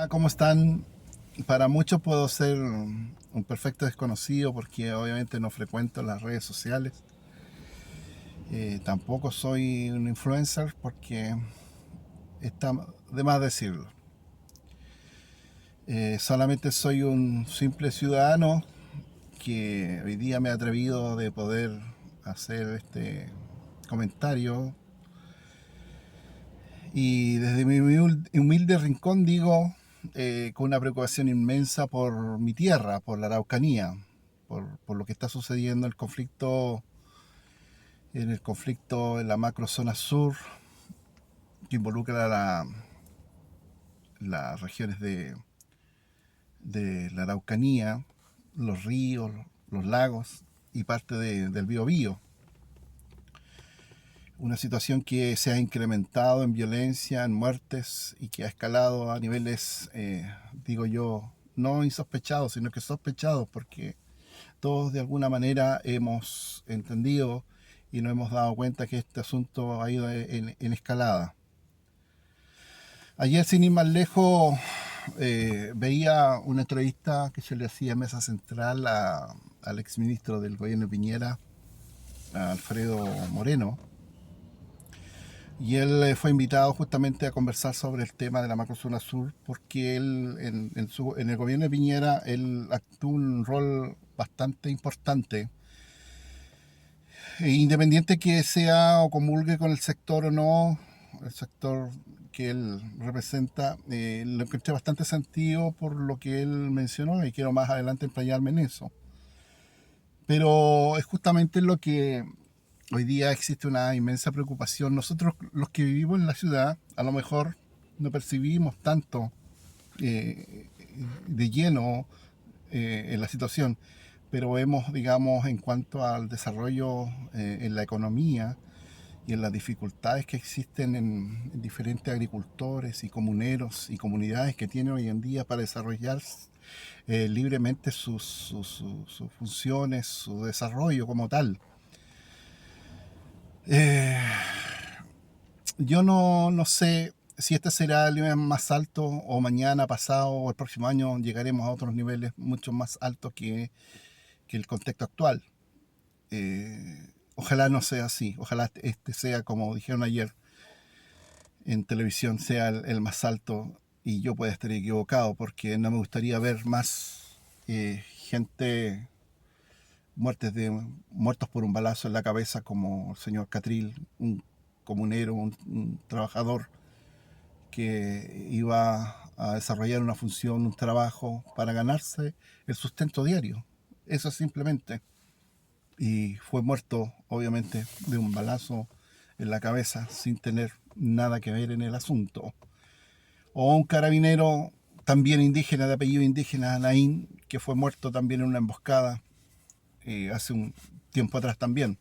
¿Cómo están? Para muchos puedo ser un perfecto desconocido porque obviamente no frecuento las redes sociales. Tampoco soy un influencer porque está de más decirlo. Solamente soy un simple ciudadano que hoy día me he atrevido de poder hacer este comentario y desde mi humilde rincón digo con una preocupación inmensa por mi tierra, por la Araucanía, por lo que está sucediendo el conflicto en la macro zona sur que involucra las regiones de la Araucanía, los ríos, los lagos y parte del Biobío. Una situación que se ha incrementado en violencia, en muertes y que ha escalado a niveles, digo yo, no insospechados, sino que sospechados, porque todos de alguna manera hemos entendido y nos hemos dado cuenta que este asunto ha ido en escalada. Ayer, sin ir más lejos, veía una entrevista que se le hacía a Mesa Central al exministro del gobierno de Piñera, a Alfredo Moreno, y él fue invitado justamente a conversar sobre el tema de la macrozona sur, porque él en el gobierno de Piñera él actuó un rol bastante importante, independiente que sea o comulgue con el sector o no, el sector que él representa, lo encontré bastante sentido por lo que él mencionó y quiero más adelante emplearme en eso. Pero es justamente lo que hoy día existe una inmensa preocupación. Nosotros los que vivimos en la ciudad a lo mejor no percibimos tanto eh, de lleno en la situación, pero vemos, digamos, en cuanto al desarrollo en la economía y en las dificultades que existen en diferentes agricultores y comuneros y comunidades que tienen hoy en día para desarrollar libremente sus funciones, su desarrollo como tal. Eh, yo no sé si este será el nivel más alto o mañana, pasado o el próximo año llegaremos a otros niveles mucho más altos que el contexto actual. Ojalá no sea así, ojalá este sea, como dijeron ayer en televisión, sea el más alto y yo pueda estar equivocado porque no me gustaría ver más gente muertos por un balazo en la cabeza como el señor Catril, un comunero, un trabajador que iba a desarrollar una función, un trabajo para ganarse el sustento diario. Eso simplemente. Y fue muerto, obviamente, de un balazo en la cabeza sin tener nada que ver en el asunto. O un carabinero también indígena, de apellido indígena, Naín, que fue muerto también en una emboscada hace un tiempo atrás también.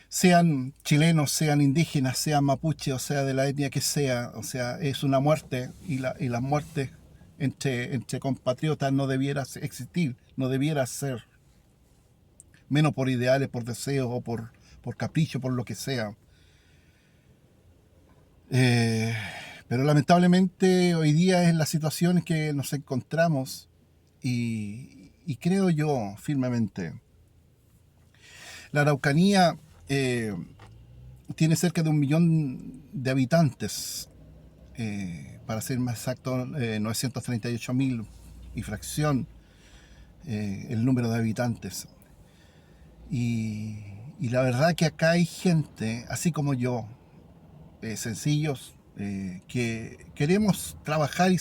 Sean chilenos, sean indígenas, sean mapuche, o sea, de la etnia que sea, o sea, es una muerte y las muertes entre compatriotas no debiera existir, no debiera ser, menos por ideales, por deseos o por capricho, por lo que sea. Eh, pero lamentablemente hoy día es la situación en que nos encontramos y creo yo firmemente, la Araucanía tiene cerca de 1 millón de habitantes, para ser más exacto, 938.000 y fracción el número de habitantes. Y, y la verdad que acá hay gente, así como yo, sencillos, que queremos trabajar y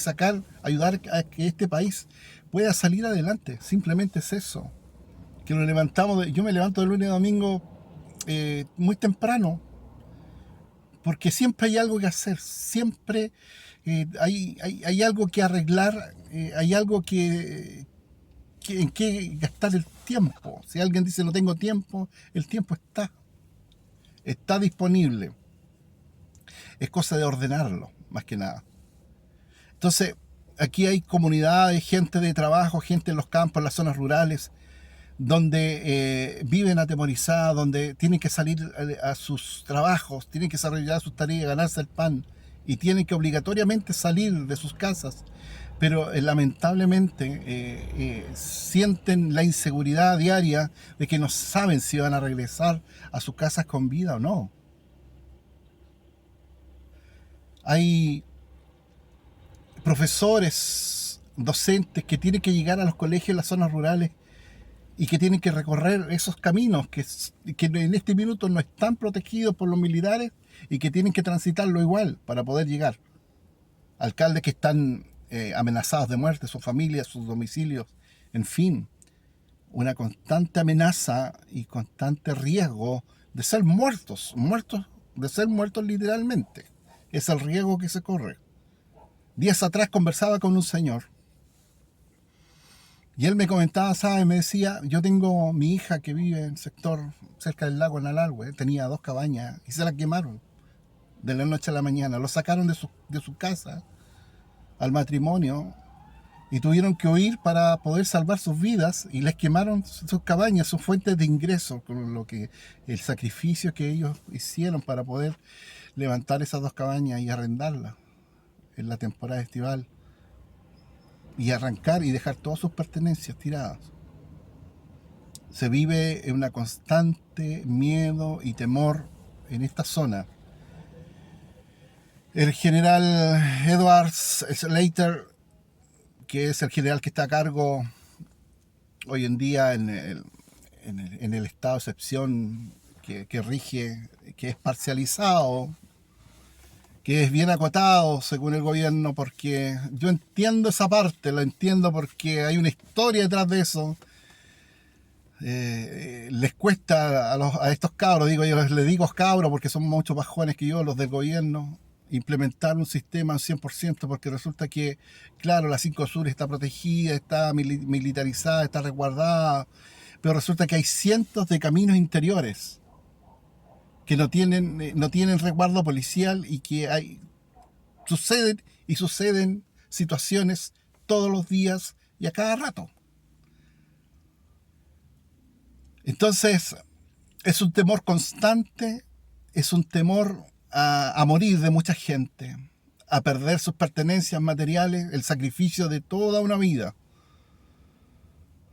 ayudar a que este país pueda salir adelante. Simplemente es eso. Que nos levantamos, yo me levanto de lunes a domingo muy temprano, porque siempre hay algo que hacer, siempre hay algo que arreglar, hay algo en que gastar el tiempo. Si alguien dice no tengo tiempo, el tiempo está disponible. Es cosa de ordenarlo, más que nada. Entonces, aquí hay comunidades, gente de trabajo, gente en los campos, en las zonas rurales, donde viven atemorizadas, donde tienen que salir a sus trabajos, tienen que desarrollar sus tareas, ganarse el pan y tienen que obligatoriamente salir de sus casas, pero lamentablemente sienten la inseguridad diaria de que no saben si van a regresar a sus casas con vida o no. Hay profesores, docentes que tienen que llegar a los colegios en las zonas rurales y que tienen que recorrer esos caminos que en este minuto no están protegidos por los militares y que tienen que transitarlo igual para poder llegar. Alcaldes que están amenazados de muerte, sus familias, sus domicilios, en fin, una constante amenaza y constante riesgo de ser muertos, de ser muertos literalmente. Es el riesgo que se corre. Días atrás conversaba con un señor y él me comentaba, ¿sabes? Me decía, yo tengo mi hija que vive en el sector cerca del lago en Alalhue, tenía 2 cabañas y se la quemaron de la noche a la mañana. Lo sacaron de su casa al matrimonio y tuvieron que huir para poder salvar sus vidas y les quemaron sus cabañas, sus fuentes de ingreso, con lo que el sacrificio que ellos hicieron para poder levantar esas 2 cabañas y arrendarlas en la temporada estival y arrancar y dejar todas sus pertenencias tiradas. Se vive en una constante miedo y temor en esta zona. El general Edward Slater, que es el general que está a cargo hoy en día en el estado de excepción que rige, que es parcializado, que es bien acotado según el gobierno, porque yo entiendo esa parte, la entiendo porque hay una historia detrás de eso. Les cuesta a estos cabros, digo yo, les digo cabros porque son mucho más jóvenes que yo, los del gobierno, implementar un sistema al 100%, porque resulta que, claro, la 5 Sur está protegida, está militarizada, está resguardada, pero resulta que hay cientos de caminos interiores que no tienen resguardo policial y que suceden situaciones todos los días y a cada rato. Entonces, es un temor constante, es un temor a morir de mucha gente, a perder sus pertenencias materiales, el sacrificio de toda una vida,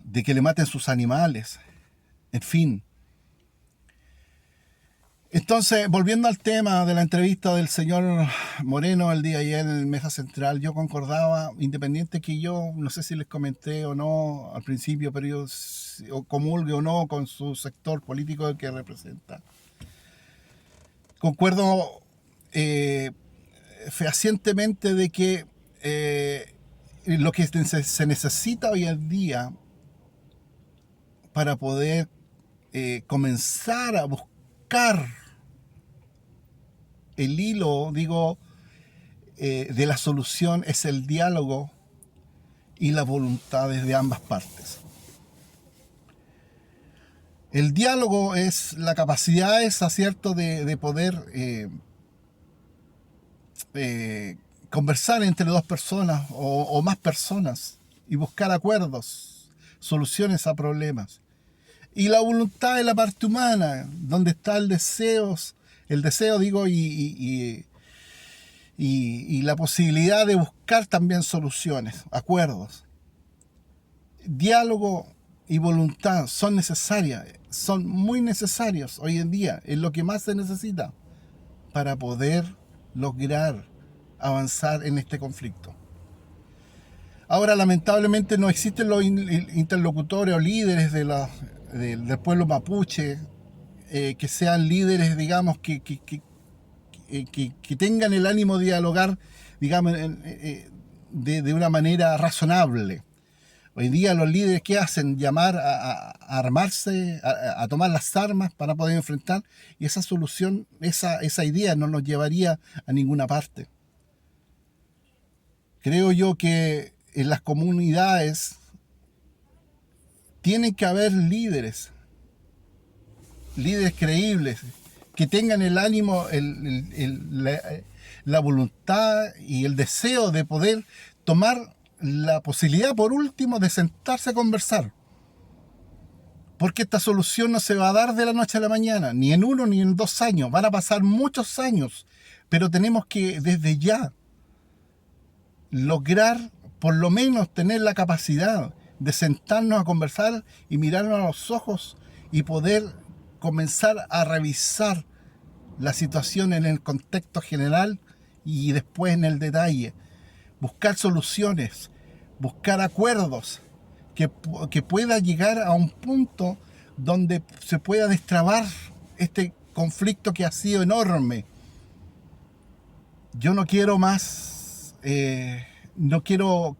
de que le maten sus animales, en fin. Entonces, volviendo al tema de la entrevista del señor Moreno el día de ayer en el Mesa Central, yo concordaba, independiente que yo, no sé si les comenté o no al principio, pero yo comulgue o no con su sector político que representa. Concuerdo fehacientemente de que lo que se necesita hoy en día para poder comenzar a buscar el hilo, de la solución es el diálogo y las voluntades de ambas partes. El diálogo es la capacidad esa, ¿cierto?, de poder conversar entre 2 personas o más personas y buscar acuerdos, soluciones a problemas. Y la voluntad es la parte humana, donde está el deseo y la posibilidad de buscar también soluciones, acuerdos. Diálogo y voluntad son necesarias, son muy necesarios hoy en día, es lo que más se necesita para poder lograr avanzar en este conflicto. Ahora, lamentablemente, no existen los interlocutores o líderes del pueblo mapuche que sean líderes, digamos, que tengan el ánimo de dialogar, digamos, de una manera razonable. Hoy día los líderes, ¿qué hacen? Llamar a armarse, a tomar las armas para poder enfrentar, y esa solución, esa idea no nos llevaría a ninguna parte. Creo yo que en las comunidades tienen que haber líderes creíbles, que tengan el ánimo, la voluntad y el deseo de poder tomar la posibilidad, por último, de sentarse a conversar. Porque esta solución no se va a dar de la noche a la mañana, ni en 1 ni en 2 años. Van a pasar muchos años pero tenemos que desde ya lograr por lo menos tener la capacidad de sentarnos a conversar y mirarnos a los ojos y poder comenzar a revisar la situación en el contexto general y después en el detalle. Buscar soluciones, buscar acuerdos que pueda llegar a un punto donde se pueda destrabar este conflicto que ha sido enorme. Yo no quiero más, no quiero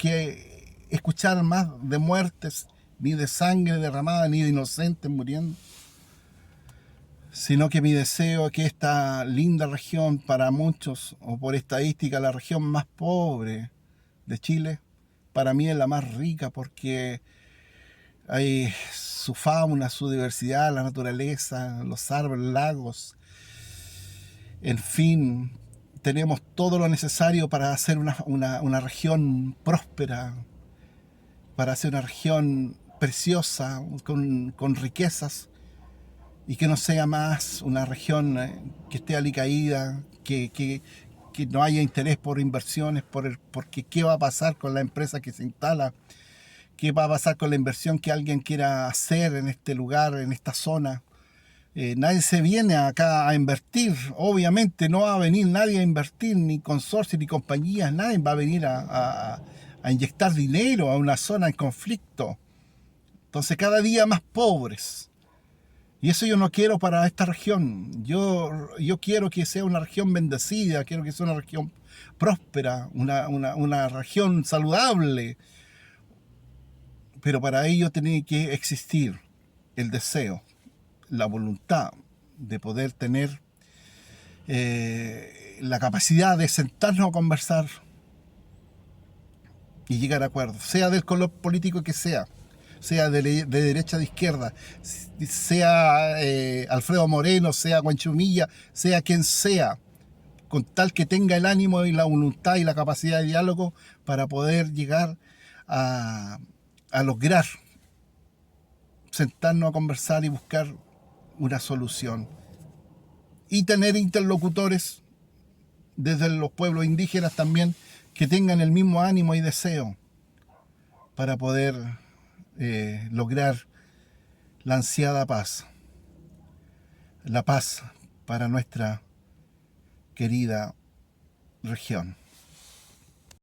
escuchar más de muertes, ni de sangre derramada, ni de inocentes muriendo, sino que mi deseo es que esta linda región, para muchos, o por estadística, la región más pobre de Chile, para mí es la más rica porque hay su fauna, su diversidad, la naturaleza, los árboles, lagos, en fin, tenemos todo lo necesario para hacer una región próspera, para hacer una región preciosa, con riquezas, y que no sea más una región que esté alicaída, que no haya interés por inversiones, porque qué va a pasar con la empresa que se instala, qué va a pasar con la inversión que alguien quiera hacer en este lugar, en esta zona. Nadie se viene acá a invertir, obviamente no va a venir nadie a invertir, ni consorcios, ni compañías, nadie va a venir a inyectar dinero a una zona en conflicto. Entonces cada día más pobres. Y eso yo no quiero para esta región. Yo quiero que sea una región bendecida, quiero que sea una región próspera, una región saludable. Pero para ello tiene que existir el deseo, la voluntad de poder tener la capacidad de sentarnos a conversar y llegar a acuerdos, sea del color político que sea de derecha, de izquierda, sea Alfredo Moreno, sea Guanchumilla, sea quien sea, con tal que tenga el ánimo y la voluntad y la capacidad de diálogo para poder llegar a lograr sentarnos a conversar y buscar una solución. Y tener interlocutores desde los pueblos indígenas también que tengan el mismo ánimo y deseo para poder lograr la ansiada paz. La paz para nuestra querida región.